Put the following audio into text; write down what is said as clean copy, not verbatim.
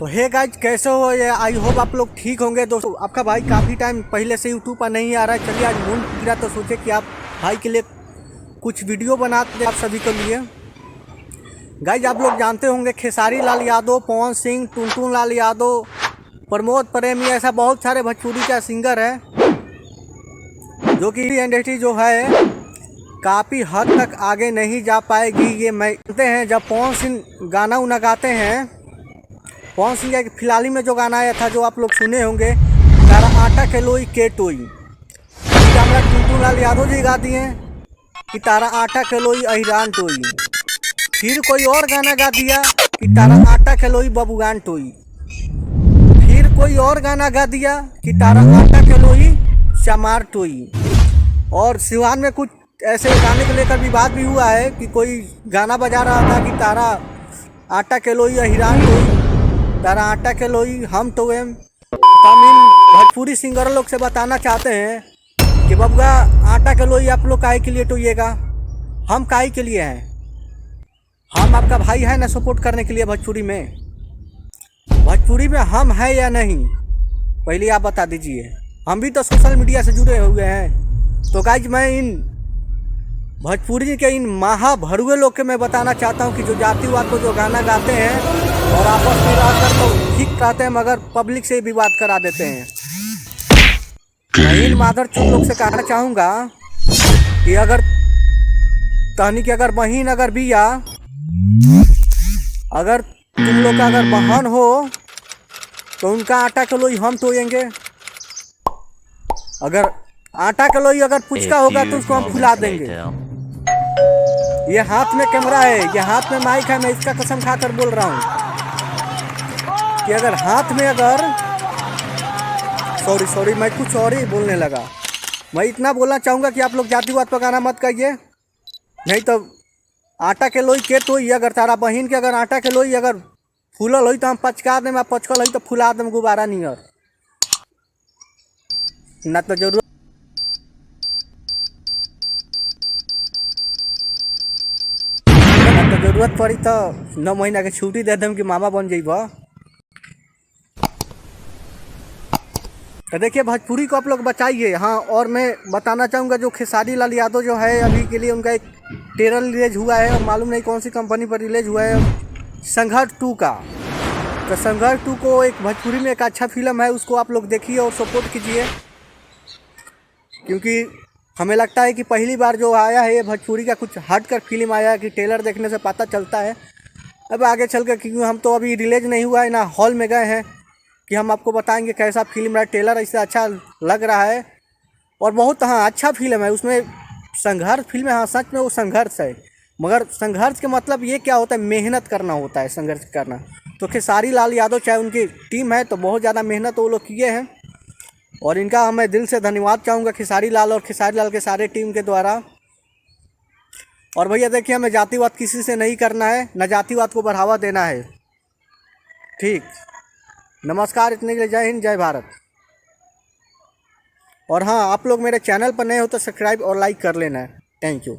तो hey guys, कैसे हो? ये आई होप आप लोग ठीक होंगे। दोस्तों, आपका भाई काफ़ी टाइम पहले से यूट्यूब पर नहीं आ रहा है। चलिए आज मूड गिरा तो सोचे कि आप भाई के लिए कुछ वीडियो बनाते हैं आप सभी के लिए। गाइज, आप लोग जानते होंगे खेसारी लाल यादव, पवन सिंह, टुनटुन लाल यादव, प्रमोद प्रेमी, ऐसा बहुत सारे भोजपुरी का सिंगर है जो कि इंडस्ट्री जो है काफ़ी हद तक आगे नहीं जा पाएगी। ये मानते हैं। जब पवन सिंह गाना उना गाते हैं, पवन सिंह का फिलहाल ही में जो गाना आया था जो आप लोग सुने होंगे, तारा आटा के लोई के टोई, हमारा टुनटुन लाल यादव जी गा दिए कि तारा आटा के लोई अहिरान टोई। फिर कोई और गाना गा दिया कि तारा आटा के लोई बबुगान टोई। फिर कोई और गाना गा दिया कि तारा आटा के लोई चमार टोई। और सिवान में कुछ ऐसे गाने को लेकर विवाद भी हुआ है कि कोई गाना बजा रहा था कि तारा आटा के लोई अहिरान टोई, तारा आटा के लोई हम तो एम। हम इन भोजपुरी सिंगर लोग से बताना चाहते हैं कि बबुआ, आटा के लोई आप लोग काहे के लिए टोइएगा? हम काहे के लिए हैं? हम आपका भाई है ना सपोर्ट करने के लिए भोजपुरी में। भोजपुरी में हम हैं या नहीं, पहले आप बता दीजिए। हम भी तो सोशल मीडिया से जुड़े हुए हैं। तो गाइज, मैं इन भोजपुरी के इन महा भरुए लोग के मैं बताना चाहता हूँ कि जो जातिवाद को जो गाना गाते हैं और आपस में रहकर तो ठीक कहते हैं, मगर पब्लिक से विवाद करा देते हैं। मैं इन माधर चुन लोग से कहना चाहूँगा कि अगर तहनी की अगर बहन अगर बिया, अगर तुम लोग का अगर बहन हो तो उनका आटा के लोई हम तोड़ेंगे। अगर आटा के लोई अगर पुचका होगा तो उसको हम फुला देंगे। ये हाथ में कैमरा है, ये हाथ में माइक है। मैं इसका कसम खाकर बोल रहा हूँ कि अगर हाथ में अगर सॉरी मैं कुछ और ही बोलने लगा। मैं इतना बोलना चाहूँगा कि आप लोग जातिवाद पर गाना मत कहिए, नहीं तो आटा के लोई के तो ही अगर तारा बहन के अगर आटा के लोई अगर फूलल हो तो हम पचका दें, पचकल हो तो फुला दें गुब्बारा नियर। ना तो जरूरत पड़ी तो 9 महीना के छुट्टी दे दें कि मामा बन जाइब। तो देखिए, भोजपुरी को आप लोग बचाइए। हाँ, और मैं बताना चाहूँगा जो खेसारी लाल यादव जो है, अभी के लिए उनका एक ट्रेलर रिलीज हुआ है, मालूम नहीं कौन सी कंपनी पर रिलीज हुआ है, संघर्ष 2 का। तो संघर्ष 2 को एक भोजपुरी में एक अच्छा फिल्म है, उसको आप लोग देखिए और सपोर्ट कीजिए, क्योंकि हमें लगता है कि पहली बार जो आया है ये भोजपुरी का कुछ हट कर फिल्म आया है कि ट्रेलर देखने से पता चलता है। अब आगे चल कर, क्योंकि हम तो अभी रिलीज नहीं हुआ है ना हॉल में गए हैं, कि हम आपको बताएंगे कैसा फिल्म है। ट्रेलर इससे अच्छा लग रहा है और बहुत अच्छा फिल्म है। उसमें संघर्ष फिल्म है। हाँ, सच में वो संघर्ष है, मगर संघर्ष के मतलब ये क्या होता है? मेहनत करना होता है, संघर्ष करना। तो खेसारी लाल यादव चाहे उनकी टीम है तो बहुत ज़्यादा मेहनत वो लोग किए हैं और इनका मैं दिल से धन्यवाद चाहूँगा खेसारी लाल और खेसारी लाल के सारे टीम के द्वारा। और भैया देखिए, हमें जातिवाद किसी से नहीं करना है, न जातिवाद को बढ़ावा देना है। ठीक, नमस्कार। इतने के लिए जय हिंद, जय भारत। और हाँ, आप लोग मेरे चैनल पर नए हो तो सब्सक्राइब और लाइक कर लेना है। Thank you.